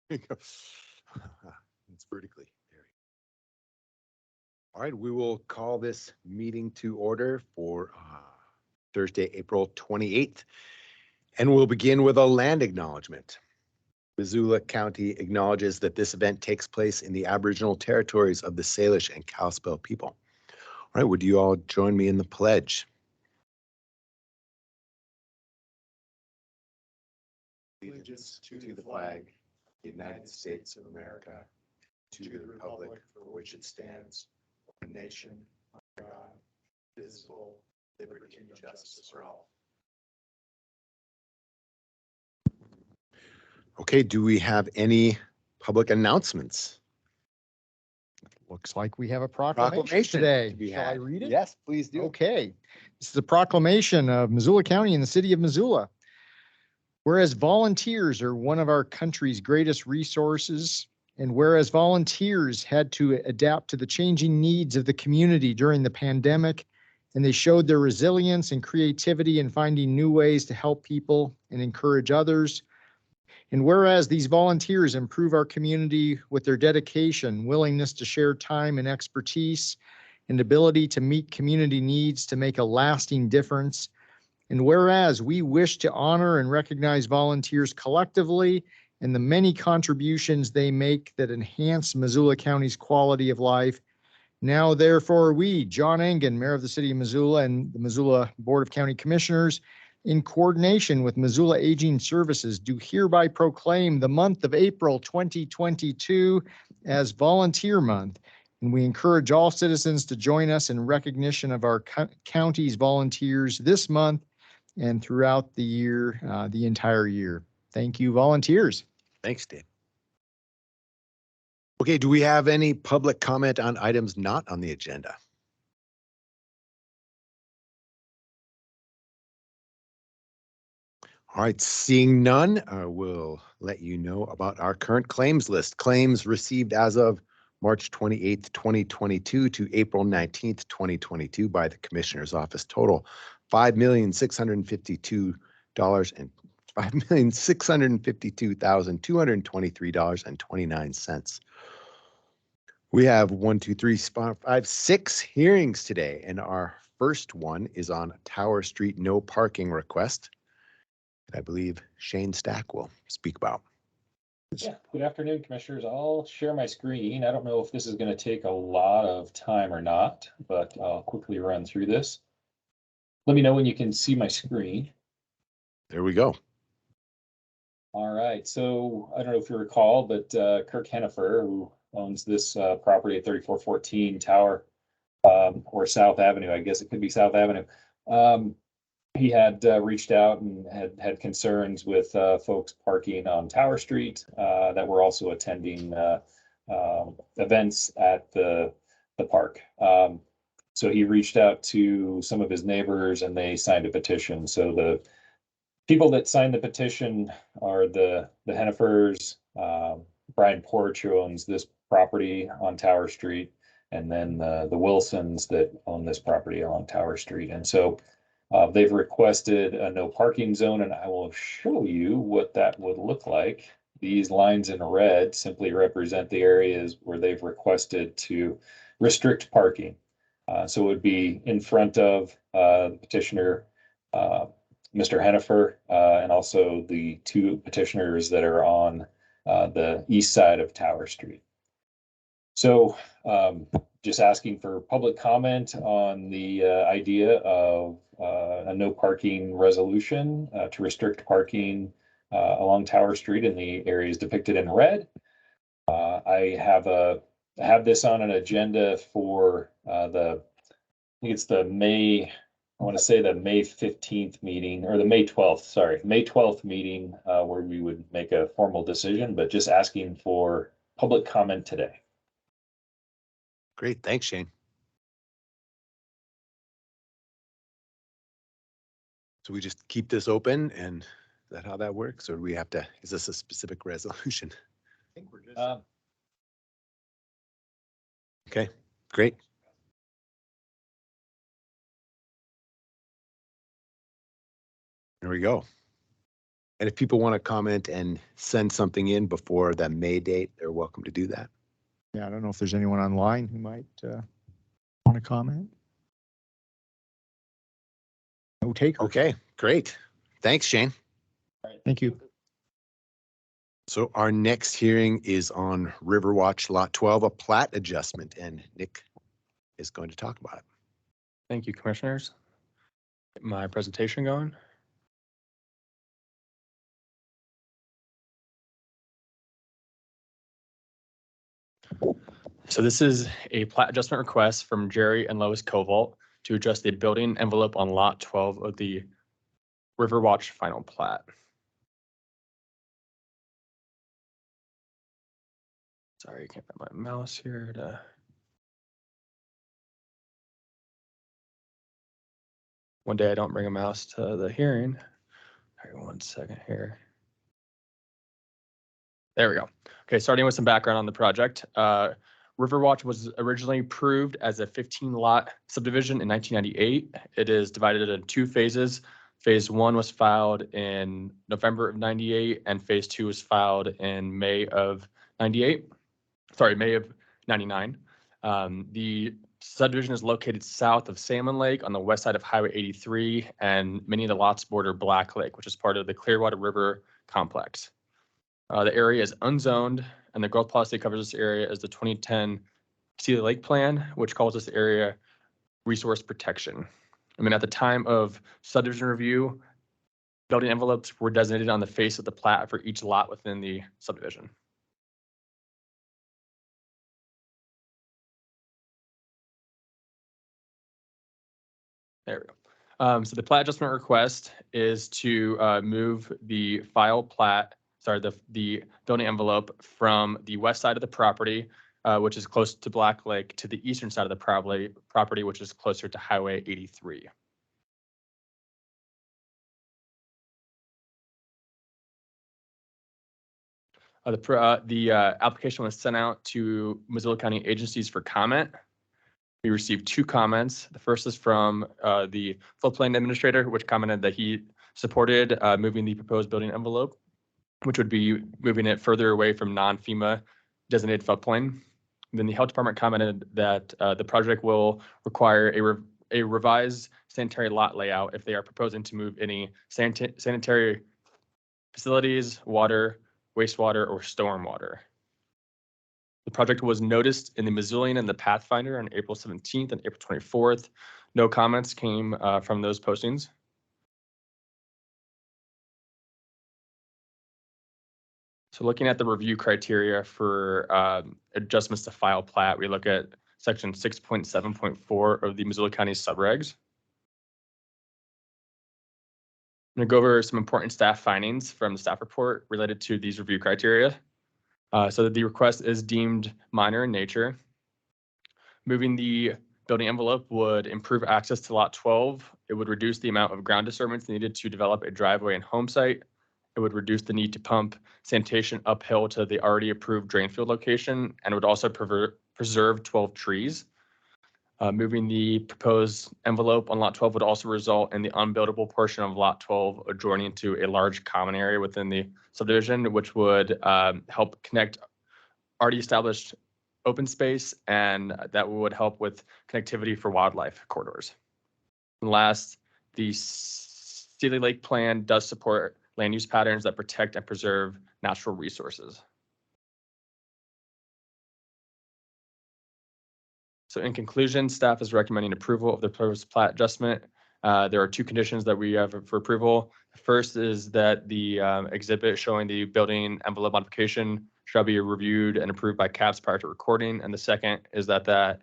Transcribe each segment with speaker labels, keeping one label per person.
Speaker 1: It's vertically. There. All right, we will call this meeting to order for Thursday, April 28th, and we'll begin with a land acknowledgement. Missoula County acknowledges that this event takes place in the Aboriginal territories of the Salish and Kalispel people. All right, would you all join me in the pledge? Allegiance to the flag, United States of America, to the republic for which it stands, one nation, under God, indivisible, liberty and justice for all. Okay, do we have any public announcements?
Speaker 2: Looks like we have a proclamation today. Shall I read it?
Speaker 1: Yes, please do.
Speaker 2: Okay. This is a proclamation of Missoula County and the city of Missoula. Whereas volunteers are one of our country's greatest resources, and whereas volunteers had to adapt to the changing needs of the community during the pandemic, and they showed their resilience and creativity in finding new ways to help people and encourage others. And whereas these volunteers improve our community with their dedication, willingness to share time and expertise, and ability to meet community needs to make a lasting difference. And whereas we wish to honor and recognize volunteers collectively and the many contributions they make that enhance Missoula County's quality of life, now therefore we, John Engen, Mayor of the City of Missoula, and the Missoula Board of County Commissioners, in coordination with Missoula Aging Services, do hereby proclaim the month of April 2022 as Volunteer Month. And we encourage all citizens to join us in recognition of our county's volunteers this month and throughout the year, the entire year. Thank you, volunteers.
Speaker 1: Thanks, Dave. Okay, do we have any public comment on items not on the agenda? All right, seeing none, we'll let you know about our current claims list. Claims received as of March 28th, 2022 to April 19th, 2022 by the Commissioner's Office total $5,652 and $5,652,223.29. We have 6 hearings today, and our first one is on Tower Street no parking request. I believe Shane Stack will speak about.
Speaker 3: Yeah, good afternoon, Commissioners. I'll share my screen. I don't know if this is going to take a lot of time or not, but I'll quickly run through this. Let me know when you can see my screen.
Speaker 1: There we go.
Speaker 3: All right, so I don't know if you recall, but Kirk Hennifer, who owns this property at 3414 Tower or South Avenue, I guess it could be South Avenue. He had reached out and had concerns with folks parking on Tower Street that were also attending events at the park. So he reached out to some of his neighbors and they signed a petition. So the people that signed the petition are the Hennifers, Brian Porch, who owns this property on Tower Street, and then the Wilsons that own this property along Tower Street. And so they've requested a no parking zone, and I will show you what that would look like. These lines in red simply represent the areas where they've requested to restrict parking. So it would be in front of the petitioner, Mr. Hennifer, and also the two petitioners that are on the east side of Tower Street. So just asking for public comment on the idea of a no parking resolution to restrict parking along Tower Street in the areas depicted in red. I have this on an agenda for I think it's the May 15th meeting, or the May 12th meeting, where we would make a formal decision, but just asking for public comment today.
Speaker 1: Great, thanks, Shane. So we just keep this open, and is that how that works, or do we have to, is this a specific resolution?
Speaker 2: I think we're just
Speaker 1: okay, great. There we go. And if people want to comment and send something in before the May date, they're welcome to do that.
Speaker 2: Yeah, I don't know if there's anyone online who might want to comment. No takers.
Speaker 1: Okay, great. Thanks, Shane.
Speaker 2: Thank you.
Speaker 1: So our next hearing is on Riverwatch Lot 12, a plat adjustment, and Nick is going to talk about it.
Speaker 4: Thank you, commissioners. Get my presentation going. So this is a plat adjustment request from Jerry and Lois Koval to adjust the building envelope on lot 12 of the Riverwatch final plat. Sorry, I can't find my mouse here to. One day I don't bring a mouse to the hearing. All right, 1 second here. There we go. Okay, starting with some background on the project. Riverwatch was originally approved as a 15-lot subdivision in 1998. It is divided into 2 phases. Phase 1 was filed in November of 98, and Phase 2 was filed in May of 98. Sorry, May of 99. The subdivision is located south of Salmon Lake on the west side of Highway 83, and many of the lots border Black Lake, which is part of the Clearwater River complex. The area is unzoned, and the growth policy covers this area as the 2010 Sealy Lake Plan, which calls this area resource protection. I mean, at the time of subdivision review, building envelopes were designated on the face of the plat for each lot within the subdivision. There we go. So the plat adjustment request is to move the file plat, the building envelope from the west side of the property, which is close to Black Lake, to the eastern side of the property, which is closer to Highway 83. The application was sent out to Missoula County agencies for comment. We received 2 comments. The first is from the floodplain administrator, which commented that he supported moving the proposed building envelope, which would be moving it further away from non-FEMA designated floodplain. Then the health department commented that the project will require a revised sanitary lot layout if they are proposing to move any sanitary facilities, water, wastewater, or stormwater. The project was noticed in the Missoulian and the Pathfinder on April 17th and April 24th. No comments came from those postings. So looking at the review criteria for adjustments to file plat, we look at section 6.7.4 of the Missoula County subregs. I'm going to go over some important staff findings from the staff report related to these review criteria. So that the request is deemed minor in nature. Moving the building envelope would improve access to lot 12. It would reduce the amount of ground disturbance needed to develop a driveway and home site. It would reduce the need to pump sanitation uphill to the already approved drain field location, and would also preserve 12 trees. Moving the proposed envelope on lot 12 would also result in the unbuildable portion of lot 12 adjoining to a large common area within the subdivision, which would help connect already established open space, and that would help with connectivity for wildlife corridors. And last, the Sealy Lake Plan does support land use patterns that protect and preserve natural resources. So in conclusion, staff is recommending approval of the proposed plat adjustment. There are 2 conditions that we have for approval. The first is that the exhibit showing the building envelope modification shall be reviewed and approved by CAPS prior to recording. And the second is that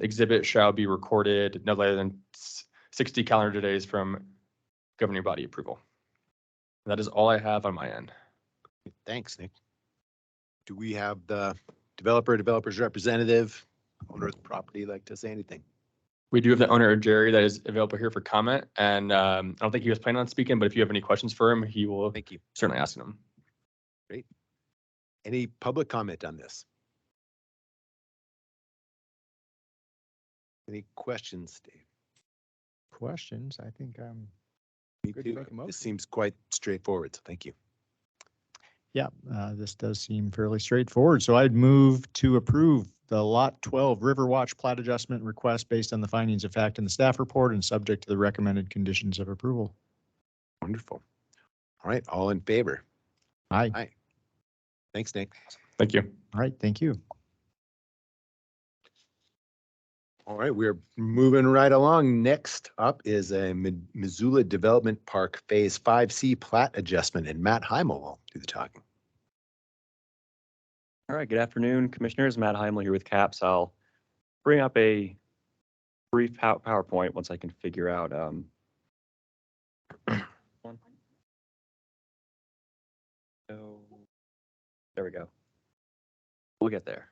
Speaker 4: exhibit shall be recorded no later than 60 calendar days from governing body approval. That is all I have on my end.
Speaker 1: Thanks, Nick. Do we have the developer's representative, owner of the property, like to say anything?
Speaker 4: We do have the owner, Jerry, that is available here for comment. And I don't think he was planning on speaking, but if you have any questions for him, he will
Speaker 1: Thank you.
Speaker 4: certainly ask them.
Speaker 1: Great. Any public comment on this? Any questions, Dave?
Speaker 2: Questions? I think
Speaker 1: Me
Speaker 2: Good to
Speaker 1: too.
Speaker 2: make a motion.
Speaker 1: This seems quite straightforward, so thank you.
Speaker 2: Yeah, this does seem fairly straightforward. So I'd move to approve the Lot 12 Riverwatch plat adjustment request based on the findings of fact in the staff report and subject to the recommended conditions of approval.
Speaker 1: Wonderful. All right, all in favor?
Speaker 2: Aye.
Speaker 1: Aye. Thanks, Nick.
Speaker 4: Thank you.
Speaker 2: All right, thank you.
Speaker 1: All right, we're moving right along. Next up is a Missoula Development Park Phase 5C plat adjustment, and Matt Heimel will do the talking.
Speaker 5: All right, good afternoon, Commissioners. Matt Heimel here with CAPS. I'll bring up a brief PowerPoint once I can figure out. One. So, there we go. We'll get there.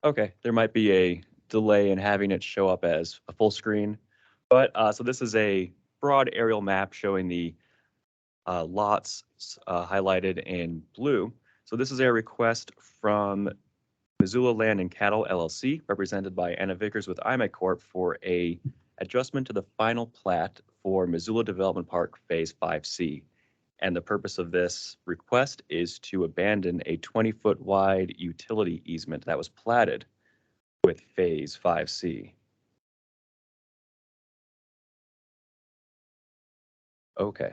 Speaker 5: Okay, there might be a delay in having it show up as a full screen, but so this is a broad aerial map showing the lots highlighted in blue. So this is a request from Missoula Land and Cattle LLC, represented by Anna Vickers with IMEC Corp. For a adjustment to the final plat for Missoula Development Park Phase 5C. And the purpose of this request is to abandon a 20-foot wide utility easement that was platted with Phase 5C. Okay.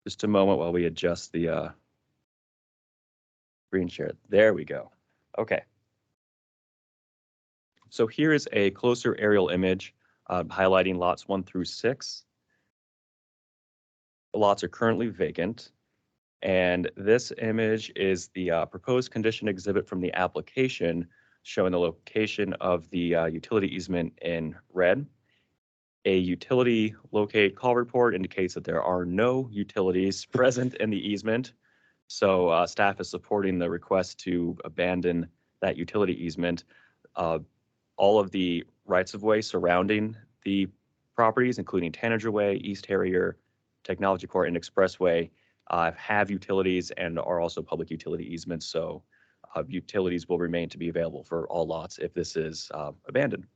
Speaker 5: Just a moment while we adjust the screen share. There we go. Okay. So here is a closer aerial image highlighting lots 1 through 6. The lots are currently vacant. And this image is the proposed condition exhibit from the application showing the location of the utility easement in red. A utility locate call report indicates that there are no utilities present in the easement. So staff is supporting the request to abandon that utility easement. All of the rights of way surrounding the properties, including Tanager Way, East Harrier, Technology Court, and Expressway, have utilities and are also public utility easements. So utilities will remain to be available for all lots if this is abandoned.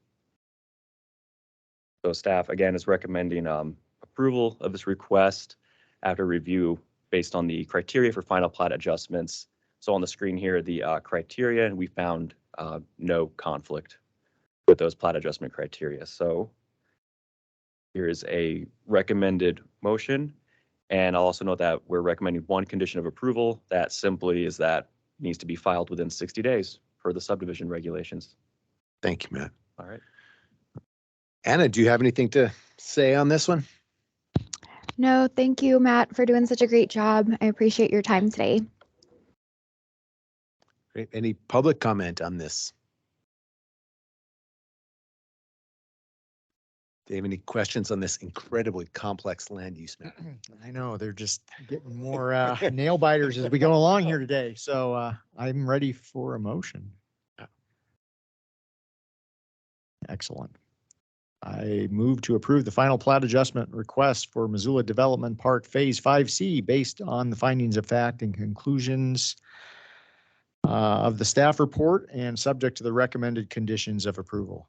Speaker 5: So staff, again, is recommending approval of this request after review based on the criteria for final plat adjustments. So on the screen here, the criteria, and we found no conflict with those plat adjustment criteria. So here is a recommended motion. And I'll also note that we're recommending one condition of approval. That simply is that it needs to be filed within 60 days per the subdivision regulations.
Speaker 1: Thank you, Matt.
Speaker 5: All right.
Speaker 1: Anna, do you have anything to say on this one?
Speaker 6: No, thank you, Matt, for doing such a great job. I appreciate your time today.
Speaker 1: Great. Any public comment on this? Do you have any questions on this incredibly complex land use map?
Speaker 2: I know, they're just getting more nail biters as we go along here today. So I'm ready for a motion. Excellent. I move to approve the final plat adjustment request for Missoula Development Park Phase 5C based on the findings of fact and conclusions of the staff report and subject to the recommended conditions of approval.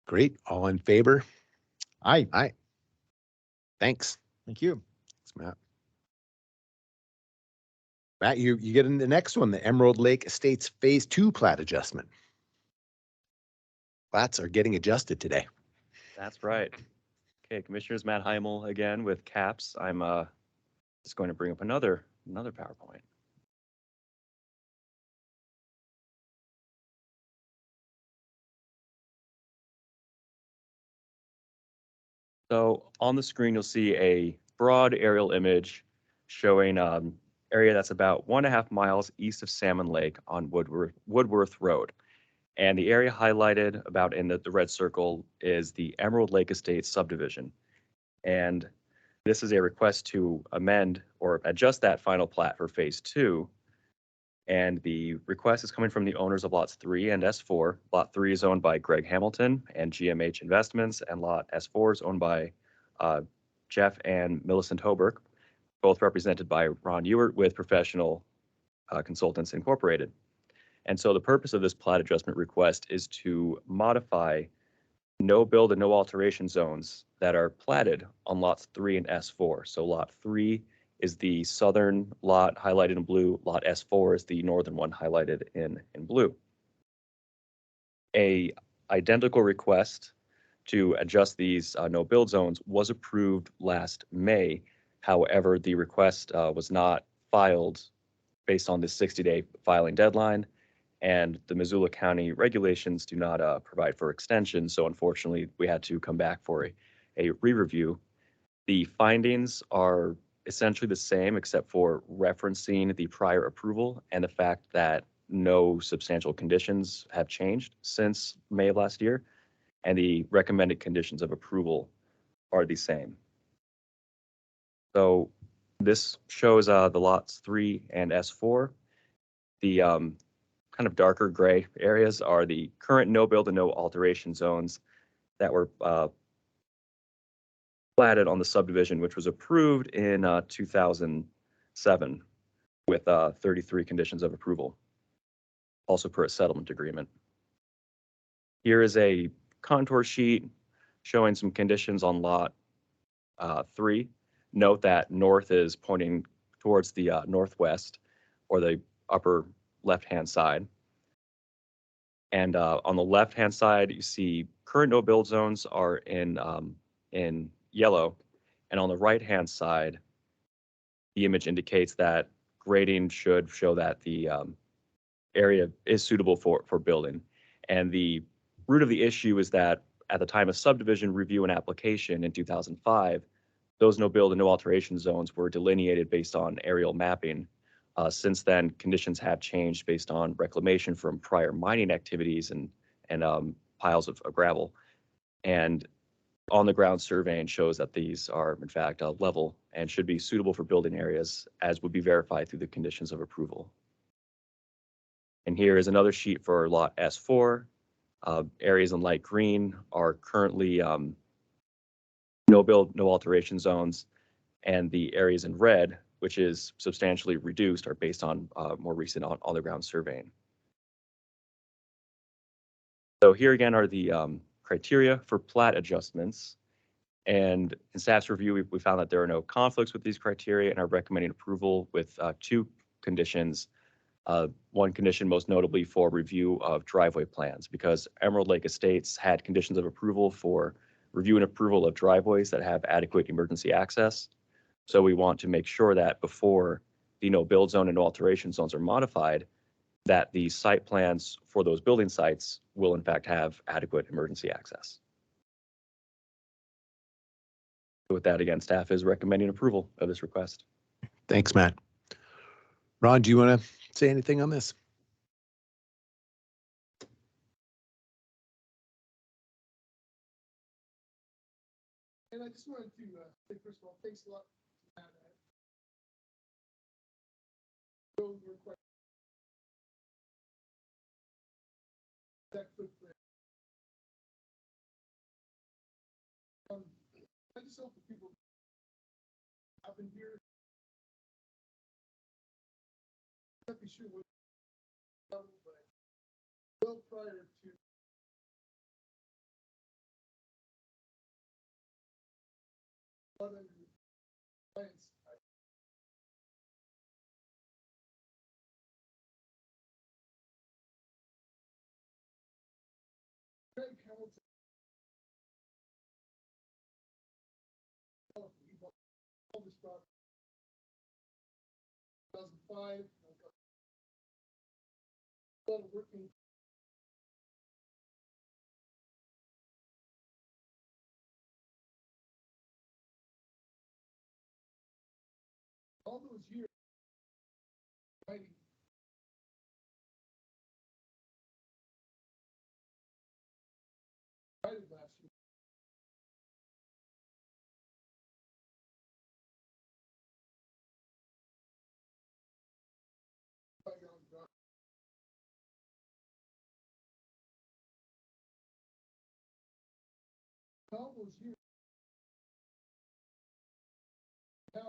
Speaker 1: Great. All in favor?
Speaker 2: Aye.
Speaker 1: Aye. Thanks.
Speaker 2: Thank you.
Speaker 1: Thanks, Matt. Matt, you get in the next one, the Emerald Lake Estates Phase 2 plat adjustment. Plats are getting adjusted today.
Speaker 5: That's right. Okay, Commissioners, Matt Heimel again with CAPS. I'm just going to bring up another PowerPoint. So on the screen, you'll see a broad aerial image showing area that's about 1.5 miles east of Salmon Lake on Woodworth Road. And the area highlighted about in the red circle is the Emerald Lake Estates subdivision. And this is a request to amend or adjust that final plat for Phase 2. And the request is coming from the owners of lots 3 and S4. Lot 3 is owned by Greg Hamilton and GMH Investments, and lot S4 is owned by Jeff and Millicent Hoberg, both represented by Ron Ewert with Professional Consultants Incorporated. And so the purpose of this plat adjustment request is to modify no build and no alteration zones that are platted on lots 3 and S4. So lot 3 is the southern lot highlighted in blue. Lot S4 is the northern one highlighted in blue. A identical request to adjust these no build zones was approved last May. However, the request was not filed based on the 60-day filing deadline, and the Missoula County regulations do not provide for extension. So unfortunately, we had to come back for a re-review. The findings are essentially the same, except for referencing the prior approval and the fact that no substantial conditions have changed since May of last year, and the recommended conditions of approval are the same. So this shows the lots 3 and S4. The kind of darker gray areas are the current no build and no alteration zones that were platted on the subdivision, which was approved in 2007 with 33 conditions of approval, also per a settlement agreement. Here is a contour sheet showing some conditions on lot 3. Note that north is pointing towards the northwest, or the upper left-hand side. And on the left-hand side, you see current no build zones are in yellow. And on the right-hand side, the image indicates that grading should show that the area is suitable for building. And the root of the issue is that at the time of subdivision review and application in 2005, those no build and no alteration zones were delineated based on aerial mapping. Since then, conditions have changed based on reclamation from prior mining activities and piles of gravel. And on the ground surveying shows that these are in fact level and should be suitable for building areas, as would be verified through the conditions of approval. And here is another sheet for lot S4. Areas in light green are currently no build, no alteration zones, and the areas in red, which is substantially reduced, are based on more recent on the ground surveying. So here again are the criteria for plat adjustments. And in staff's review, we found that there are no conflicts with these criteria and are recommending approval with 2 conditions. One condition most notably for review of driveway plans, because Emerald Lake Estates had conditions of approval for review and approval of driveways that have adequate emergency access. So we want to make sure that before the no build zone and no alteration zones are modified, that the site plans for those building sites will in fact have adequate emergency access. So with that, again, staff is recommending approval of this request.
Speaker 1: Thanks, Matt. Ron, do you want to say anything on this?
Speaker 7: And I just wanted to say, first of all, thanks a lot. That footprint. I just hope that people up in here. I'm not be sure what, but well prior to. Plants. Greg Hamilton. All this stuff. 2005. Working. All those years. Writing. Last year. Tom was here. Now,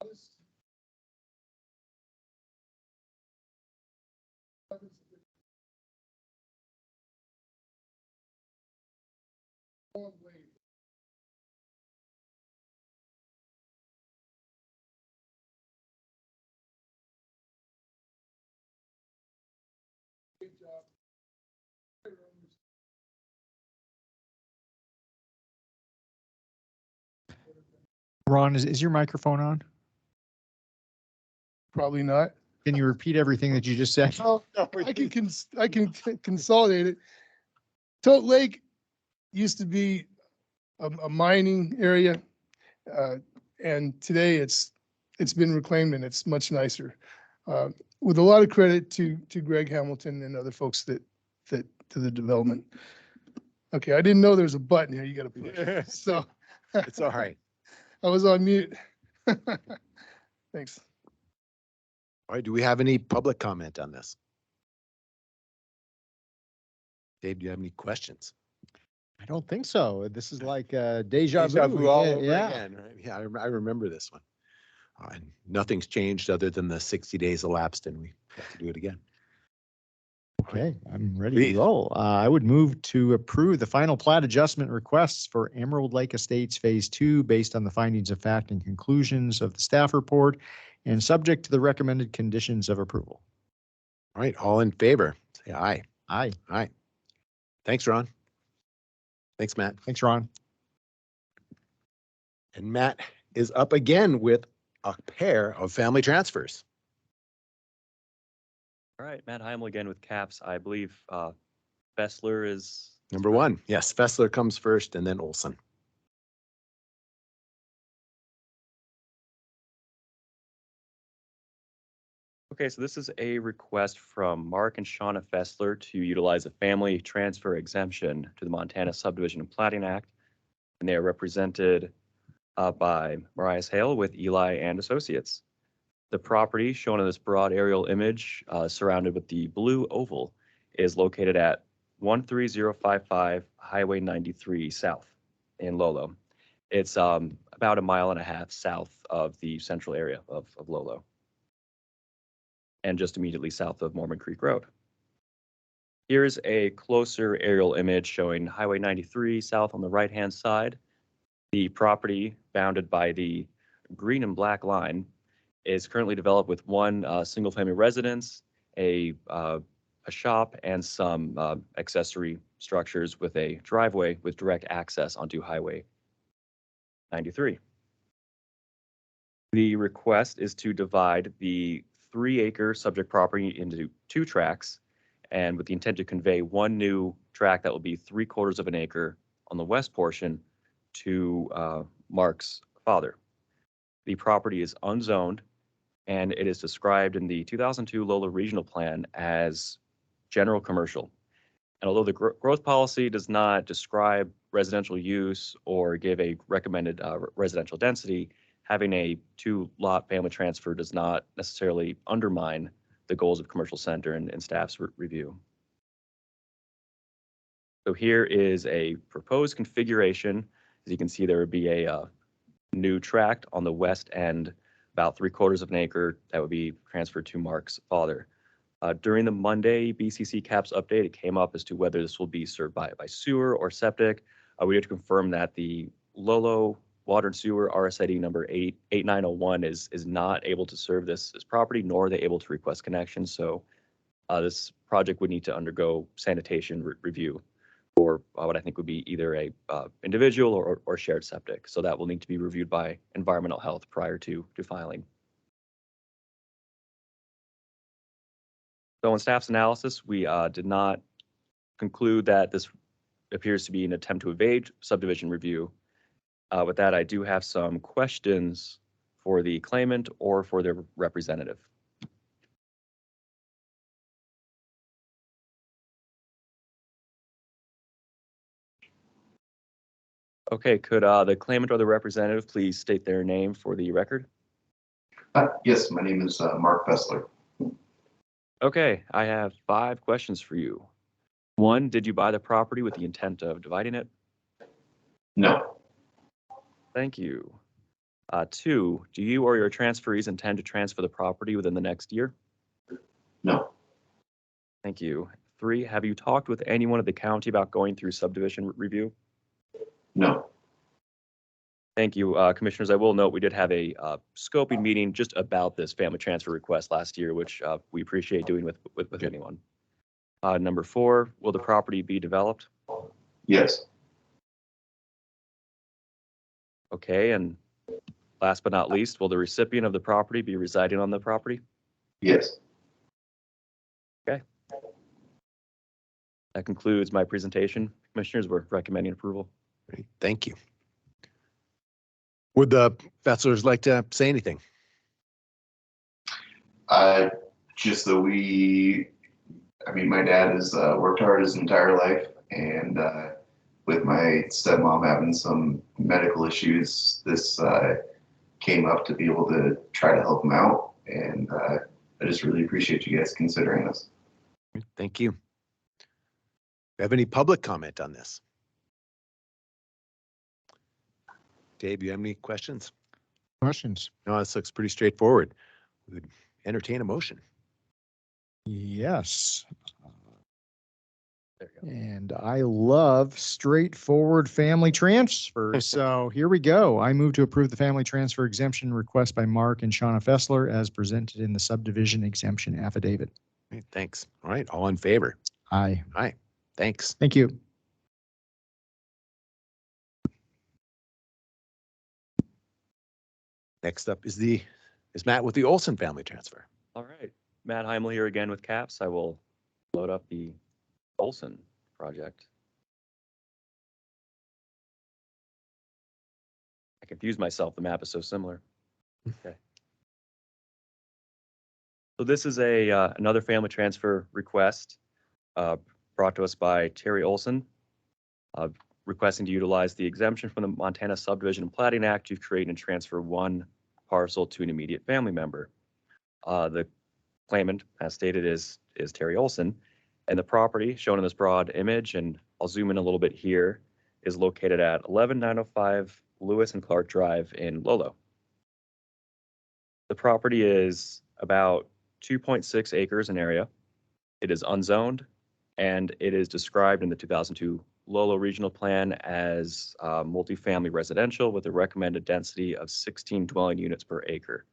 Speaker 7: this. Long way. Good job.
Speaker 2: Ron, is your microphone on?
Speaker 7: Probably not.
Speaker 2: Can you repeat everything that you just said?
Speaker 7: Oh, I can consolidate it. Tote Lake used to be a mining area. And today it's been reclaimed and it's much nicer. With a lot of credit to Greg Hamilton and other folks that to the development. Okay, I didn't know there was a button here you gotta push. So
Speaker 1: It's all right.
Speaker 7: I was on mute. Thanks.
Speaker 1: All right, do we have any public comment on this? Dave, do you have any questions?
Speaker 2: I don't think so. This is like deja
Speaker 1: Deja
Speaker 2: vu.
Speaker 1: vu all
Speaker 2: Yeah,
Speaker 1: over
Speaker 2: yeah.
Speaker 1: again, right? Yeah, I remember this one. And nothing's changed other than the 60 days elapsed and we have to do it again.
Speaker 2: Okay, I'm ready
Speaker 1: Please.
Speaker 2: to roll. I would move to approve the final plat adjustment requests for Emerald Lake Estates Phase 2 based on the findings of fact and conclusions of the staff report and subject to the recommended conditions of approval.
Speaker 1: All right, all in favor, say aye.
Speaker 2: Aye.
Speaker 1: Aye. Thanks, Ron. Thanks, Matt.
Speaker 2: Thanks, Ron.
Speaker 1: And Matt is up again with a pair of family transfers.
Speaker 5: All right, Matt Heimel again with CAPS. I believe Fessler is
Speaker 1: Number one, yes, Fessler comes first and then Olson.
Speaker 5: Okay, so this is a request from Mark and Shauna Fessler to utilize a family transfer exemption to the Montana Subdivision and Plating Act. And they are represented by Mariah Hale with Eli and Associates. The property shown in this broad aerial image surrounded with the blue oval is located at 13055 Highway 93 South in Lolo. It's about 1.5 miles south of the central area of Lolo and just immediately south of Mormon Creek Road. Here's a closer aerial image showing Highway 93 south on the right-hand side. The property bounded by the green and black line is currently developed with one single-family residence, a shop, and some accessory structures with a driveway with direct access onto Highway 93. The request is to divide the 3-acre subject property into 2 tracts, and with the intent to convey one new tract that will be 3/4 of an acre on the west portion to Mark's father. The property is unzoned, and it is described in the 2002 Lolo Regional Plan as general commercial. And although the growth policy does not describe residential use or give a recommended residential density, having a 2-lot family transfer does not necessarily undermine the goals of commercial center and staff's review. So here is a proposed configuration. As you can see, there would be a new tract on the west end, about 3/4 of an acre that would be transferred to Mark's father. During the Monday BCC CAPS update, it came up as to whether this will be served by sewer or septic. We had to confirm that the Lolo Water and Sewer RSID number 8901 is not able to serve this property, nor are they able to request connection. So this project would need to undergo sanitation review for what I think would be either a individual or shared septic. So that will need to be reviewed by environmental health prior to filing. So in staff's analysis, we did not conclude that this appears to be an attempt to evade subdivision review. With that, I do have some questions for the claimant or for their representative. Okay, could the claimant or the representative please state their name for the record?
Speaker 8: Yes, my name is Mark Fessler.
Speaker 5: Okay, I have 5 questions for you. 1, did you buy the property with the intent of dividing it?
Speaker 8: No,
Speaker 5: Thank you. 2, do you or your transferees intend to transfer the property within the next year?
Speaker 8: no,
Speaker 5: Thank you. 3, have you talked with anyone at the county about going through subdivision review?
Speaker 8: no.
Speaker 5: Thank you, Commissioners. I will note we did have a scoping meeting just about this family transfer request last year, which we appreciate doing with anyone. Number 4, will the property be developed?
Speaker 8: Yes,
Speaker 5: Okay, and last but not least, will the recipient of the property be residing on the property?
Speaker 8: yes.
Speaker 5: That concludes my presentation. Commissioners, we're recommending approval.
Speaker 1: Great, thank you. Would the Fesslers like to say anything?
Speaker 8: Just that my dad has worked hard his entire life, and with my stepmom having some medical issues, this came up to be able to try to help him out. And I just really appreciate you guys considering this.
Speaker 1: Thank you. Have any public comment on this? Dave, you have any questions?
Speaker 2: Questions?
Speaker 1: No, this looks pretty straightforward. We would entertain a motion.
Speaker 2: Yes.
Speaker 5: There you go.
Speaker 2: And I love straightforward family transfers. So here we go. I move to approve the family transfer exemption request by Mark and Shauna Fessler as presented in the subdivision exemption affidavit.
Speaker 1: Great, thanks. All right, all in favor?
Speaker 2: Aye.
Speaker 1: Aye, thanks.
Speaker 2: Thank you.
Speaker 1: Next up is Matt with the Olson family transfer.
Speaker 5: All right, Matt Heimel here again with CAPS. I will load up the Olson project. I confused myself. The map is so similar. Okay. So this is another family transfer request brought to us by Terry Olson, requesting to utilize the exemption from the Montana Subdivision and Plating Act to create and transfer one parcel to an immediate family member. The claimant, as stated, is Terry Olson, and the property shown in this broad image, and I'll zoom in a little bit here, is located at 11905 Lewis and Clark Drive in Lolo. The property is about 2.6 acres in area. It is unzoned, and it is described in the 2002 Lolo Regional Plan as multifamily residential with a recommended density of 16 dwelling units per acre.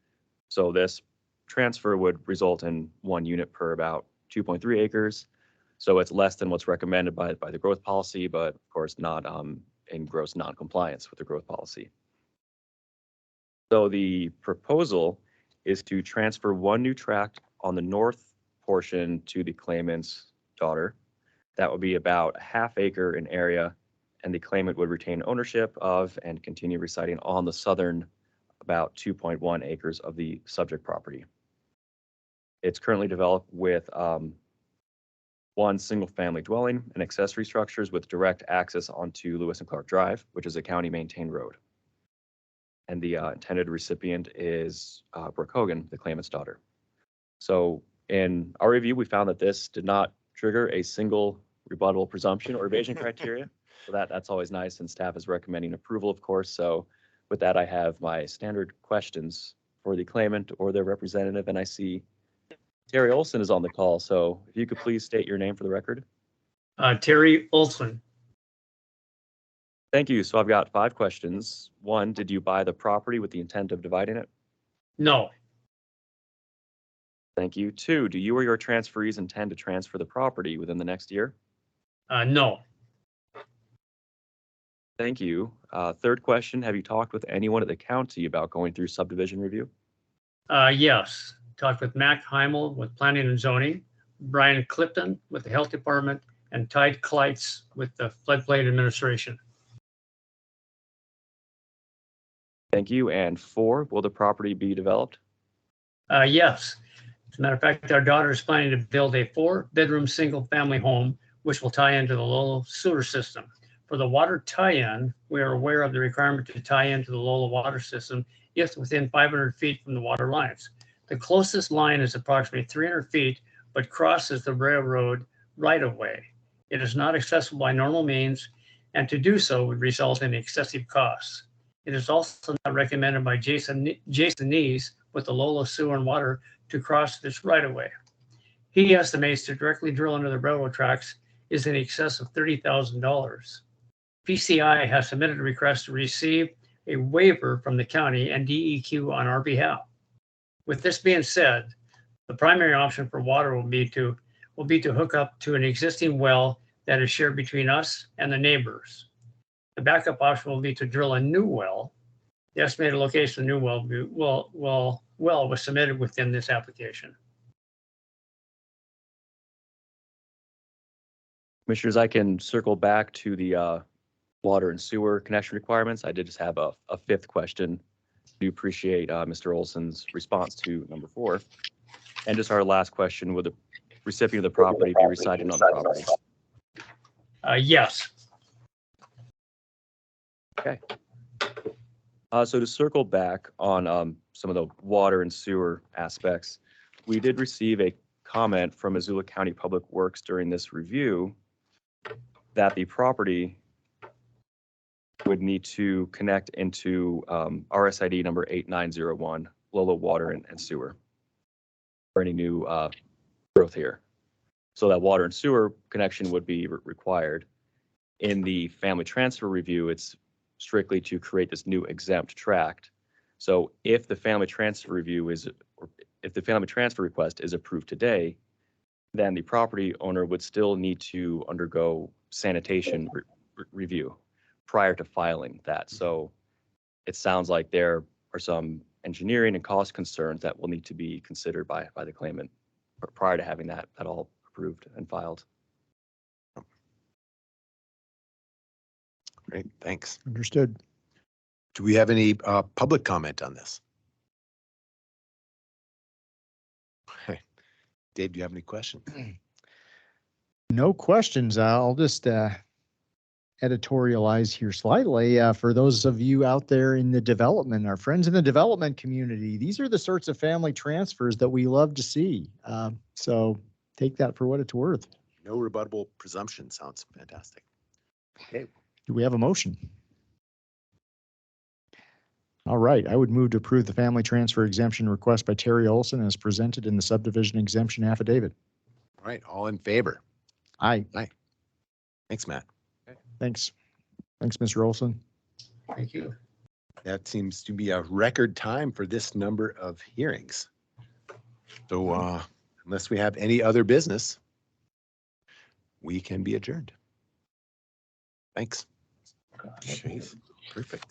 Speaker 5: So this transfer would result in 1 unit per about 2.3 acres. So it's less than what's recommended by the growth policy, but of course not in gross non-compliance with the growth policy. So the proposal is to transfer 1 new tract on the north portion to the claimant's daughter. That would be about 1/2 acre in area, and the claimant would retain ownership of and continue residing on the southern about 2.1 acres of the subject property. It's currently developed with 1 single-family dwelling and accessory structures with direct access onto Lewis and Clark Drive, which is a county-maintained road. And the intended recipient is Brooke Hogan, the claimant's daughter. So in our review, we found that this did not trigger a single rebuttable presumption or evasion criteria. So that's always nice, and staff is recommending approval, of course. So with that, I have my standard questions for the claimant or their representative, and I see Terry Olson is on the call. So if you could please state your name for the record.
Speaker 9: Terry Olson.
Speaker 5: Thank you. So I've got 5 questions. 1, did you buy the property with the intent of dividing it?
Speaker 9: No.
Speaker 5: Thank you. 2, do you or your transferees intend to transfer the property within the next year?
Speaker 9: No.
Speaker 5: Thank you. 3rd question, have you talked with anyone at the county about going through subdivision review?
Speaker 9: Yes. Talked with Mac Heimel with Planning and Zoning, Brian Clifton with the Health Department, and Tide Kleitz with the Floodplain Administration.
Speaker 5: Thank you. And 4, will the property be developed?
Speaker 9: Yes. As a matter of fact, our daughter is planning to build a 4-bedroom single-family home, which will tie into the Lolo sewer system. For the water tie-in, we are aware of the requirement to tie into the Lola water system if within 500 feet from the water lines. The closest line is approximately 300 feet, but crosses the railroad right-of-way. It is not accessible by normal means, and to do so would result in excessive costs. It is also not recommended by Jason Nees with the Lola Sewer and Water to cross this right-of-way. He estimates to directly drill into the railroad tracks is in excess of $30,000. PCI has submitted a request to receive a waiver from the county and DEQ on our behalf. With this being said, the primary option for water will be to hook up to an existing well that is shared between us and the neighbors. The backup option will be to drill a new well. The estimated location of the new well was submitted within this application.
Speaker 5: Commissioners, I can circle back to the water and sewer connection requirements. I did just have a fifth question. Do appreciate Mr. Olson's response to number 4. And just our last question, would the recipient of the property be residing on the property?
Speaker 9: Yes.
Speaker 5: Okay. So to circle back on some of the water and sewer aspects, we did receive a comment from Missoula County Public Works during this review that the property would need to connect into RSID number 8901, Lola Water and Sewer, for any new growth here. So that water and sewer connection would be required. In the family transfer review, it's strictly to create this new exempt tract. So if the family transfer review is, or if the family transfer request is approved today, then the property owner would still need to undergo sanitation review prior to filing that. So it sounds like there are some engineering and cost concerns that will need to be considered by the claimant prior to having that all approved and filed.
Speaker 1: Great, thanks.
Speaker 2: Understood.
Speaker 1: Do we have any public comment on this? Okay. Dave, do you have any questions?
Speaker 2: No questions. I'll just editorialize here slightly. For those of you out there in the development, our friends in the development community, these are the sorts of family transfers that we love to see. So take that for what it's worth.
Speaker 1: No rebuttable presumption sounds fantastic. Okay.
Speaker 2: Do we have a motion? All right, I would move to approve the family transfer exemption request by Terry Olson as presented in the subdivision exemption affidavit.
Speaker 1: All right, all in favor?
Speaker 2: Aye.
Speaker 1: Thanks, Matt.
Speaker 2: Thanks. Thanks, Mr. Olson.
Speaker 9: Thank you.
Speaker 1: That seems to be a record time for this number of hearings. So unless we have any other business, we can be adjourned. Thanks. Jeez, perfect.